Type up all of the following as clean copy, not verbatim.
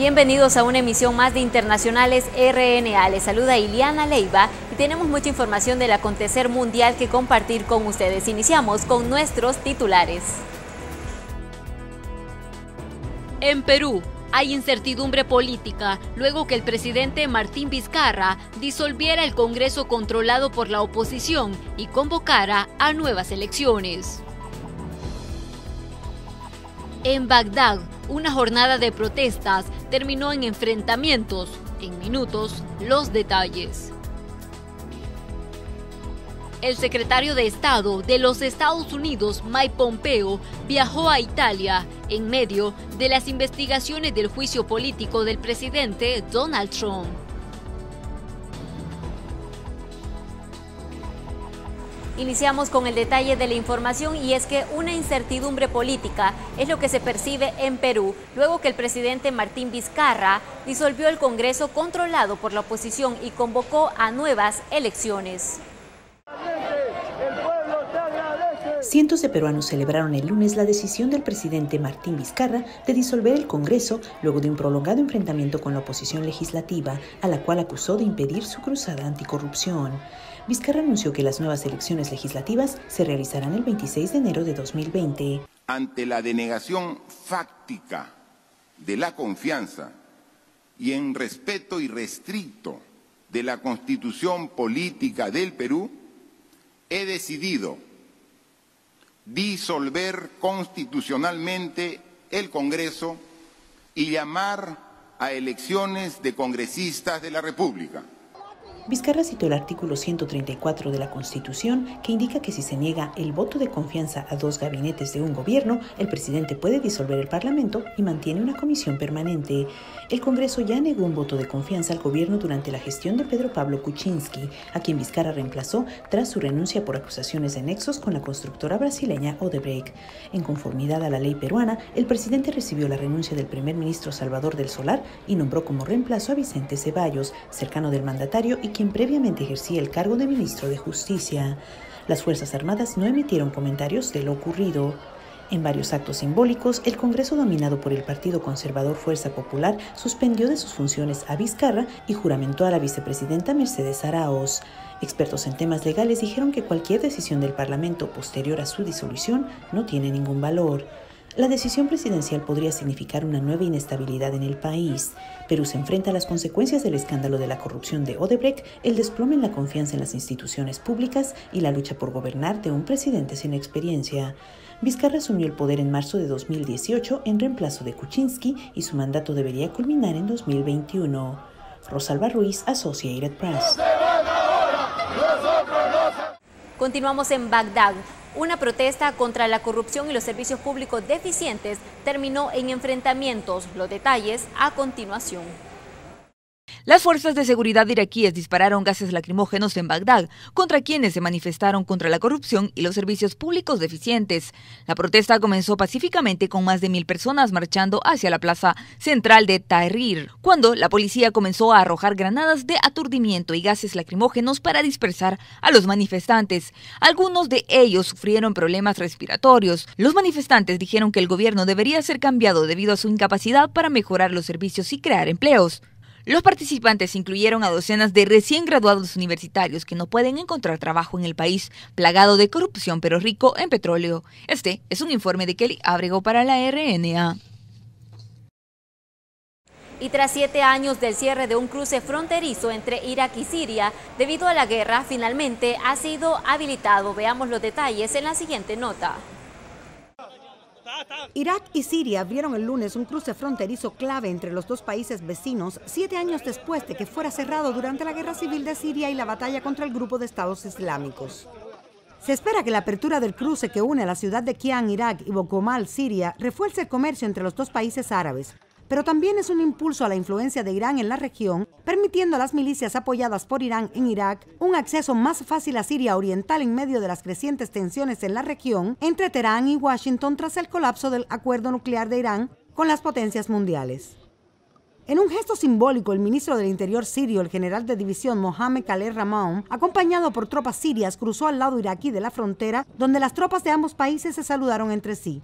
Bienvenidos a una emisión más de Internacionales RNA. Les saluda Iliana Leiva y tenemos mucha información del acontecer mundial que compartir con ustedes. Iniciamos con nuestros titulares. En Perú hay incertidumbre política luego que el presidente Martín Vizcarra disolviera el Congreso controlado por la oposición y convocara a nuevas elecciones. En Bagdad, una jornada de protestas terminó en enfrentamientos. En minutos, los detalles. El secretario de Estado de los Estados Unidos, Mike Pompeo, viajó a Italia en medio de las investigaciones del juicio político del presidente Donald Trump. Iniciamos con el detalle de la información y es que una incertidumbre política es lo que se percibe en Perú, luego que el presidente Martín Vizcarra disolvió el Congreso controlado por la oposición y convocó a nuevas elecciones. Cientos de peruanos celebraron el lunes la decisión del presidente Martín Vizcarra de disolver el Congreso luego de un prolongado enfrentamiento con la oposición legislativa, a la cual acusó de impedir su cruzada anticorrupción. Vizcarra anunció que las nuevas elecciones legislativas se realizarán el 26 de enero de 2020. Ante la denegación fáctica de la confianza y en respeto irrestricto de la Constitución política del Perú, he decidido disolver constitucionalmente el Congreso y llamar a elecciones de congresistas de la República. Vizcarra citó el artículo 134 de la Constitución, que indica que si se niega el voto de confianza a dos gabinetes de un gobierno, el presidente puede disolver el Parlamento y mantiene una comisión permanente. El Congreso ya negó un voto de confianza al gobierno durante la gestión de Pedro Pablo Kuczynski, a quien Vizcarra reemplazó tras su renuncia por acusaciones de nexos con la constructora brasileña Odebrecht. En conformidad a la ley peruana, el presidente recibió la renuncia del primer ministro Salvador del Solar y nombró como reemplazo a Vicente Ceballos, cercano del mandatario y quien previamente ejercía el cargo de ministro de Justicia. Las Fuerzas Armadas no emitieron comentarios de lo ocurrido. En varios actos simbólicos, el Congreso dominado por el Partido Conservador Fuerza Popular suspendió de sus funciones a Vizcarra y juramentó a la vicepresidenta Mercedes Araoz. Expertos en temas legales dijeron que cualquier decisión del Parlamento posterior a su disolución no tiene ningún valor. La decisión presidencial podría significar una nueva inestabilidad en el país. Perú se enfrenta a las consecuencias del escándalo de la corrupción de Odebrecht, el desplome en la confianza en las instituciones públicas y la lucha por gobernar de un presidente sin experiencia. Vizcarra asumió el poder en marzo de 2018 en reemplazo de Kuczynski y su mandato debería culminar en 2021. Rosalba Ruiz, Associated Press. Continuamos en Bagdad. Una protesta contra la corrupción y los servicios públicos deficientes terminó en enfrentamientos. Los detalles a continuación. Las fuerzas de seguridad iraquíes dispararon gases lacrimógenos en Bagdad contra quienes se manifestaron contra la corrupción y los servicios públicos deficientes. La protesta comenzó pacíficamente con más de 1000 personas marchando hacia la plaza central de Tahrir, cuando la policía comenzó a arrojar granadas de aturdimiento y gases lacrimógenos para dispersar a los manifestantes. Algunos de ellos sufrieron problemas respiratorios. Los manifestantes dijeron que el gobierno debería ser cambiado debido a su incapacidad para mejorar los servicios y crear empleos. Los participantes incluyeron a docenas de recién graduados universitarios que no pueden encontrar trabajo en el país plagado de corrupción pero rico en petróleo. Este es un informe de Kelly Ábrego para la RNA. Y tras 7 años del cierre de un cruce fronterizo entre Irak y Siria, debido a la guerra, finalmente ha sido habilitado. Veamos los detalles en la siguiente nota. Irak y Siria abrieron el lunes un cruce fronterizo clave entre los dos países vecinos 7 años después de que fuera cerrado durante la guerra civil de Siria y la batalla contra el grupo de estados islámicos. Se espera que la apertura del cruce que une la ciudad de Qian, Irak, y Bokomal, Siria, refuerce el comercio entre los dos países árabes, pero también es un impulso a la influencia de Irán en la región, permitiendo a las milicias apoyadas por Irán en Irak un acceso más fácil a Siria Oriental en medio de las crecientes tensiones en la región entre Teherán y Washington tras el colapso del acuerdo nuclear de Irán con las potencias mundiales. En un gesto simbólico, el ministro del Interior sirio, el general de división Mohamed Khaled Ramon, acompañado por tropas sirias, cruzó al lado iraquí de la frontera, donde las tropas de ambos países se saludaron entre sí.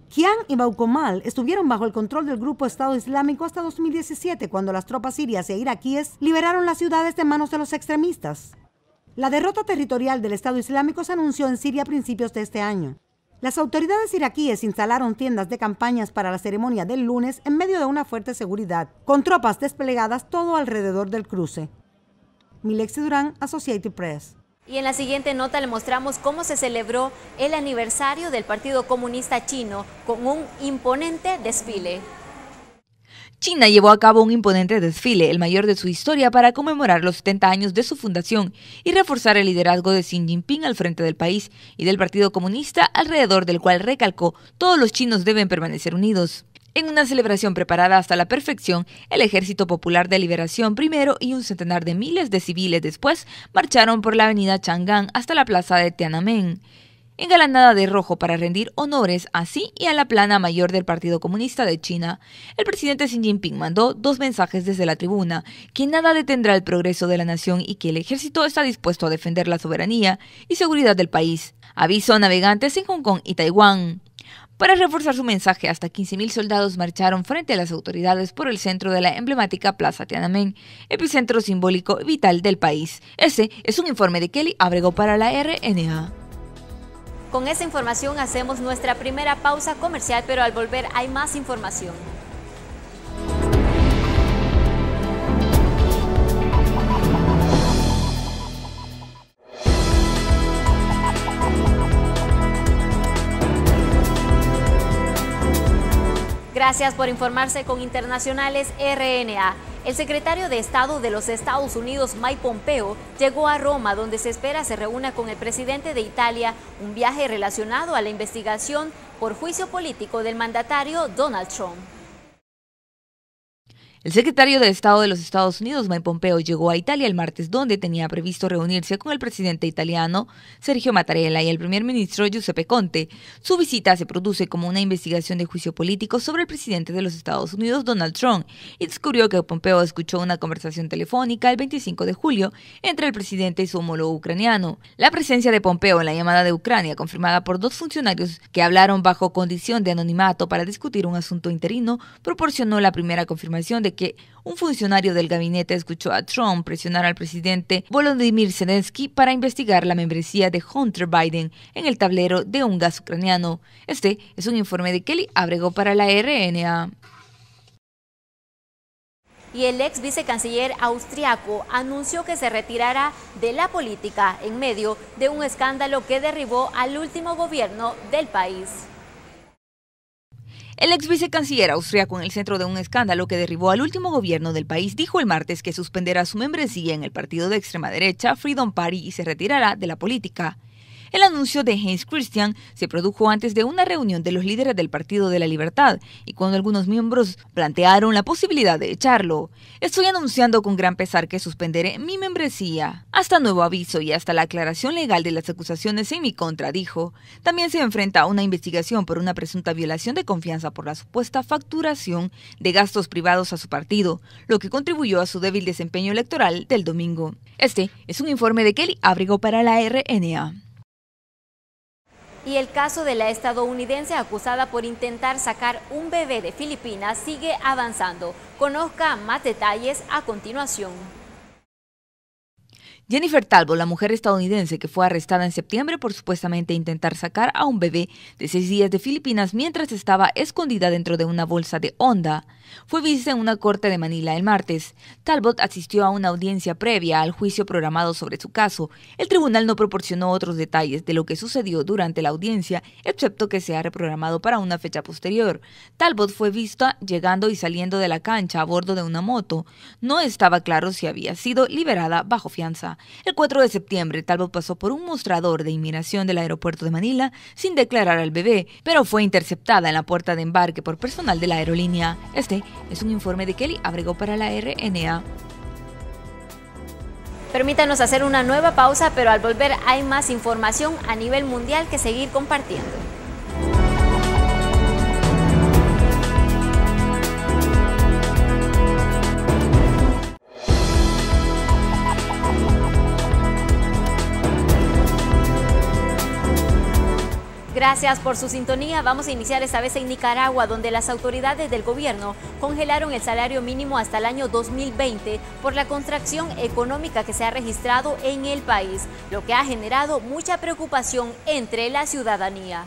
Qian y Baukomal estuvieron bajo el control del grupo Estado Islámico hasta 2017, cuando las tropas sirias e iraquíes liberaron las ciudades de manos de los extremistas. La derrota territorial del Estado Islámico se anunció en Siria a principios de este año. Las autoridades iraquíes instalaron tiendas de campañas para la ceremonia del lunes en medio de una fuerte seguridad, con tropas desplegadas todo alrededor del cruce. Milexi Durán, Associated Press. Y en la siguiente nota le mostramos cómo se celebró el aniversario del Partido Comunista Chino con un imponente desfile. China llevó a cabo un imponente desfile, el mayor de su historia, para conmemorar los 70 años de su fundación y reforzar el liderazgo de Xi Jinping al frente del país y del Partido Comunista, alrededor del cual recalcó: todos los chinos deben permanecer unidos. En una celebración preparada hasta la perfección, el Ejército Popular de Liberación primero y un centenar de miles de civiles después marcharon por la avenida Chang'an hasta la plaza de Tiananmen, engalanada de rojo para rendir honores a Xi y a la plana mayor del Partido Comunista de China. El presidente Xi Jinping mandó 2 mensajes desde la tribuna: que nada detendrá el progreso de la nación y que el ejército está dispuesto a defender la soberanía y seguridad del país. Aviso a navegantes en Hong Kong y Taiwán. Para reforzar su mensaje, hasta 15.000 soldados marcharon frente a las autoridades por el centro de la emblemática Plaza Tiananmen, epicentro simbólico y vital del país. Este es un informe de Kelly Abrego para la RNA. Con esta información hacemos nuestra primera pausa comercial, pero al volver hay más información. Gracias por informarse con Internacionales RNA. El secretario de Estado de los Estados Unidos, Mike Pompeo, llegó a Roma, donde se espera se reúna con el presidente de Italia, un viaje relacionado a la investigación por juicio político del mandatario Donald Trump. El secretario de Estado de los Estados Unidos, Mike Pompeo, llegó a Italia el martes, donde tenía previsto reunirse con el presidente italiano Sergio Mattarella y el primer ministro Giuseppe Conte. Su visita se produce como una investigación de juicio político sobre el presidente de los Estados Unidos, Donald Trump, y descubrió que Pompeo escuchó una conversación telefónica el 25 de julio entre el presidente y su homólogo ucraniano. La presencia de Pompeo en la llamada de Ucrania, confirmada por 2 funcionarios que hablaron bajo condición de anonimato para discutir un asunto interino, proporcionó la primera confirmación de que un funcionario del gabinete escuchó a Trump presionar al presidente Volodymyr Zelensky para investigar la membresía de Hunter Biden en el tablero de un gas ucraniano. Este es un informe de Kelly Abrego para la RNA. Y el ex vicecanciller austriaco anunció que se retirará de la política en medio de un escándalo que derribó al último gobierno del país. El ex vicecanciller austriaco, en el centro de un escándalo que derribó al último gobierno del país, dijo el martes que suspenderá su membresía en el partido de extrema derecha Freedom Party y se retirará de la política. El anuncio de Heinz Christian se produjo antes de una reunión de los líderes del Partido de la Libertad y cuando algunos miembros plantearon la posibilidad de echarlo. Estoy anunciando con gran pesar que suspenderé mi membresía hasta nuevo aviso y hasta la aclaración legal de las acusaciones en mi contra, dijo. También se enfrenta a una investigación por una presunta violación de confianza por la supuesta facturación de gastos privados a su partido, lo que contribuyó a su débil desempeño electoral del domingo. Este es un informe de Kelly Abrego para la RNA. Y el caso de la estadounidense acusada por intentar sacar un bebé de Filipinas sigue avanzando. Conozca más detalles a continuación. Jennifer Talbot, la mujer estadounidense que fue arrestada en septiembre por supuestamente intentar sacar a un bebé de 6 días de Filipinas mientras estaba escondida dentro de una bolsa de Honda, fue vista en una corte de Manila el martes. Talbot asistió a una audiencia previa al juicio programado sobre su caso. El tribunal no proporcionó otros detalles de lo que sucedió durante la audiencia, excepto que se ha reprogramado para una fecha posterior. Talbot fue vista llegando y saliendo de la cancha a bordo de una moto. No estaba claro si había sido liberada bajo fianza. El 4 de septiembre, Talbot pasó por un mostrador de inmigración del aeropuerto de Manila sin declarar al bebé, pero fue interceptada en la puerta de embarque por personal de la aerolínea. Este es un informe de Kelly Abrego para la RNA. Permítanos hacer una nueva pausa, pero al volver hay más información a nivel mundial que seguir compartiendo. Gracias por su sintonía. Vamos a iniciar esta vez en Nicaragua, donde las autoridades del gobierno congelaron el salario mínimo hasta el año 2020 por la contracción económica que se ha registrado en el país, lo que ha generado mucha preocupación entre la ciudadanía.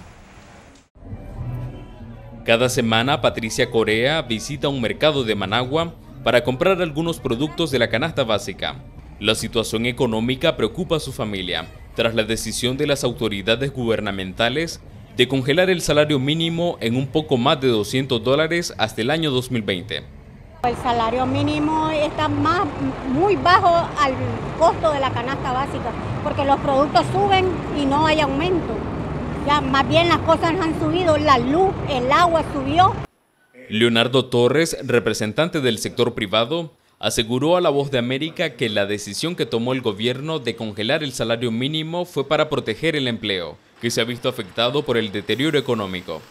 Cada semana, Patricia Corea visita un mercado de Managua para comprar algunos productos de la canasta básica. La situación económica preocupa a su familia tras la decisión de las autoridades gubernamentales de congelar el salario mínimo en un poco más de $200 hasta el año 2020. El salario mínimo está muy bajo al costo de la canasta básica, porque los productos suben y no hay aumento. Ya más bien las cosas han subido, la luz, el agua subió. Leonardo Torres, representante del sector privado, aseguró a La Voz de América que la decisión que tomó el gobierno de congelar el salario mínimo fue para proteger el empleo, que se ha visto afectado por el deterioro económico.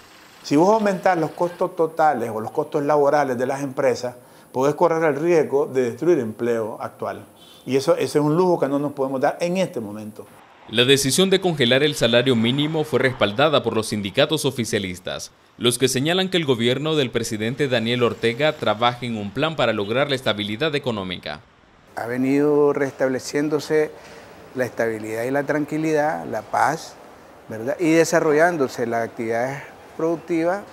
Si vos aumentás los costos totales o los costos laborales de las empresas, podés correr el riesgo de destruir empleo actual. Y ese es un lujo que no nos podemos dar en este momento. La decisión de congelar el salario mínimo fue respaldada por los sindicatos oficialistas, los que señalan que el gobierno del presidente Daniel Ortega trabaja en un plan para lograr la estabilidad económica. Ha venido restableciéndose la estabilidad y la tranquilidad, la paz, ¿verdad? Y desarrollándose las actividades productivas.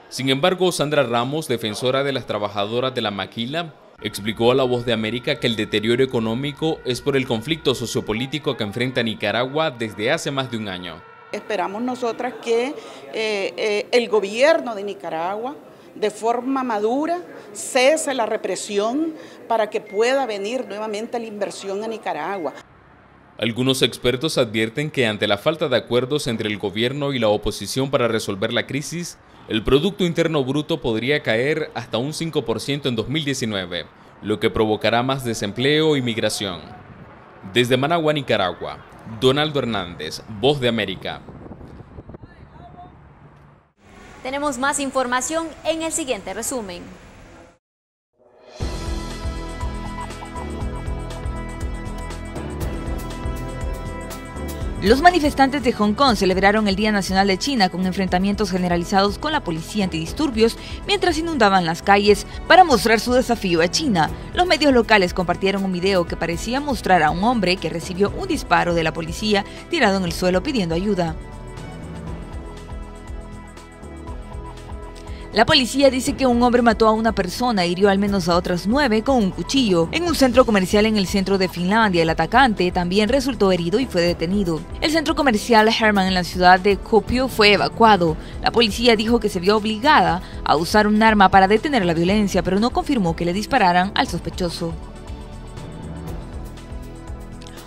Sin embargo, Sandra Ramos, defensora de las trabajadoras de la maquila, explicó a La Voz de América que el deterioro económico es por el conflicto sociopolítico que enfrenta Nicaragua desde hace más de un año. Esperamos nosotras que el gobierno de Nicaragua, de forma madura, cese la represión para que pueda venir nuevamente la inversión a Nicaragua. Algunos expertos advierten que ante la falta de acuerdos entre el gobierno y la oposición para resolver la crisis, el Producto Interno Bruto podría caer hasta un 5% en 2019, lo que provocará más desempleo y migración. Desde Managua, Nicaragua, Donaldo Hernández, Voz de América. Tenemos más información en el siguiente resumen. Los manifestantes de Hong Kong celebraron el Día Nacional de China con enfrentamientos generalizados con la policía antidisturbios mientras inundaban las calles para mostrar su desafío a China. Los medios locales compartieron un video que parecía mostrar a un hombre que recibió un disparo de la policía tirado en el suelo pidiendo ayuda. La policía dice que un hombre mató a una persona e hirió al menos a otras 9 con un cuchillo. En un centro comercial en el centro de Finlandia, el atacante también resultó herido y fue detenido. El centro comercial Herman en la ciudad de Kuopio fue evacuado. La policía dijo que se vio obligada a usar un arma para detener la violencia, pero no confirmó que le dispararan al sospechoso.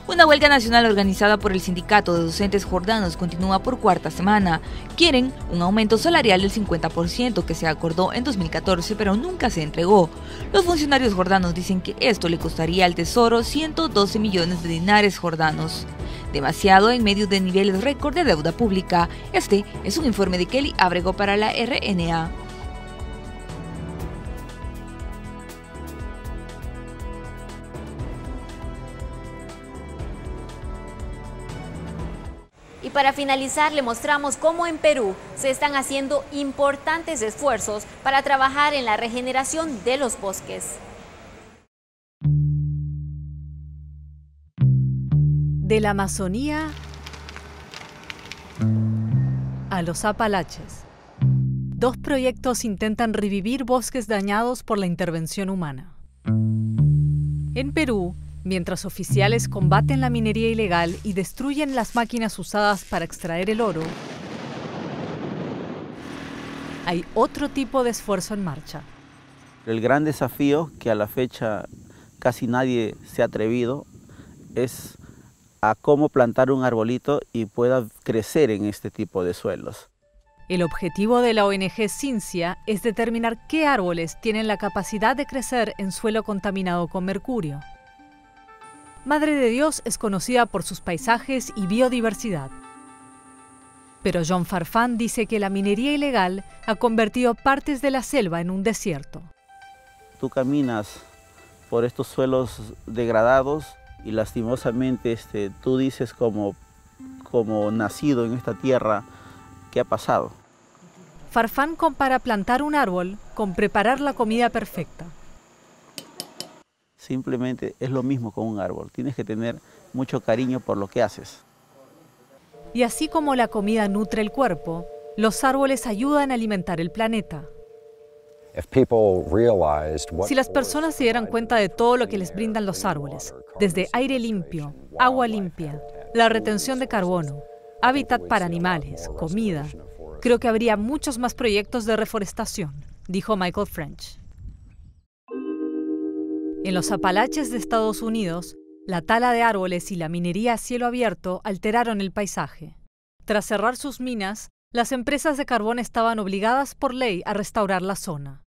Una huelga nacional organizada por el Sindicato de Docentes Jordanos continúa por cuarta semana. Quieren un aumento salarial del 50% que se acordó en 2014, pero nunca se entregó. Los funcionarios jordanos dicen que esto le costaría al Tesoro 112 millones de dinares jordanos. Demasiado en medio de niveles récord de deuda pública. Este es un informe de Kelly Abrego para la RNA. Y para finalizar, le mostramos cómo en Perú se están haciendo importantes esfuerzos para trabajar en la regeneración de los bosques. De la Amazonía a los Apalaches, 2 proyectos intentan revivir bosques dañados por la intervención humana. En Perú, mientras oficiales combaten la minería ilegal y destruyen las máquinas usadas para extraer el oro, hay otro tipo de esfuerzo en marcha. El gran desafío que a la fecha casi nadie se ha atrevido es a cómo plantar un arbolito y pueda crecer en este tipo de suelos. El objetivo de la ONG Cincia es determinar qué árboles tienen la capacidad de crecer en suelo contaminado con mercurio. Madre de Dios es conocida por sus paisajes y biodiversidad. Pero John Farfán dice que la minería ilegal ha convertido partes de la selva en un desierto. Tú caminas por estos suelos degradados y lastimosamente tú dices como nacido en esta tierra, ¿qué ha pasado? Farfán compara plantar un árbol con preparar la comida perfecta. Simplemente es lo mismo con un árbol. Tienes que tener mucho cariño por lo que haces. Y así como la comida nutre el cuerpo, los árboles ayudan a alimentar el planeta. Si las personas se dieran cuenta de todo lo que les brindan los árboles, desde aire limpio, agua limpia, la retención de carbono, hábitat para animales, comida, creo que habría muchos más proyectos de reforestación, dijo Michael French. En los Apalaches de Estados Unidos, la tala de árboles y la minería a cielo abierto alteraron el paisaje. Tras cerrar sus minas, las empresas de carbón estaban obligadas por ley a restaurar la zona.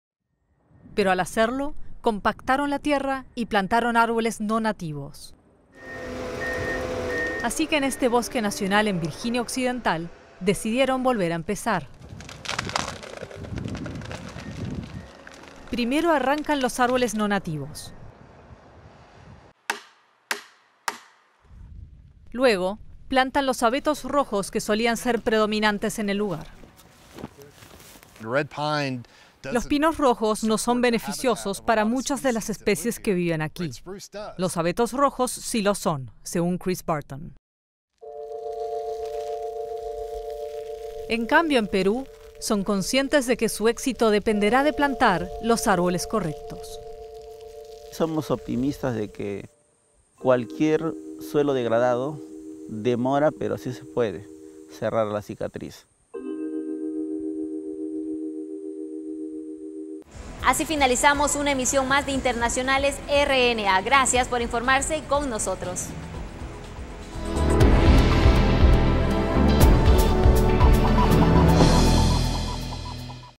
Pero al hacerlo, compactaron la tierra y plantaron árboles no nativos. Así que en este bosque nacional en Virginia Occidental, decidieron volver a empezar. Primero arrancan los árboles no nativos. Luego, plantan los abetos rojos que solían ser predominantes en el lugar. Los pinos rojos no son beneficiosos para muchas de las especies que viven aquí. Los abetos rojos sí lo son, según Chris Barton. En cambio, en Perú, son conscientes de que su éxito dependerá de plantar los árboles correctos. Somos optimistas de que cualquier suelo degradado demora, pero sí se puede cerrar la cicatriz. Así finalizamos una emisión más de Internacionales RNA. Gracias por informarse con nosotros.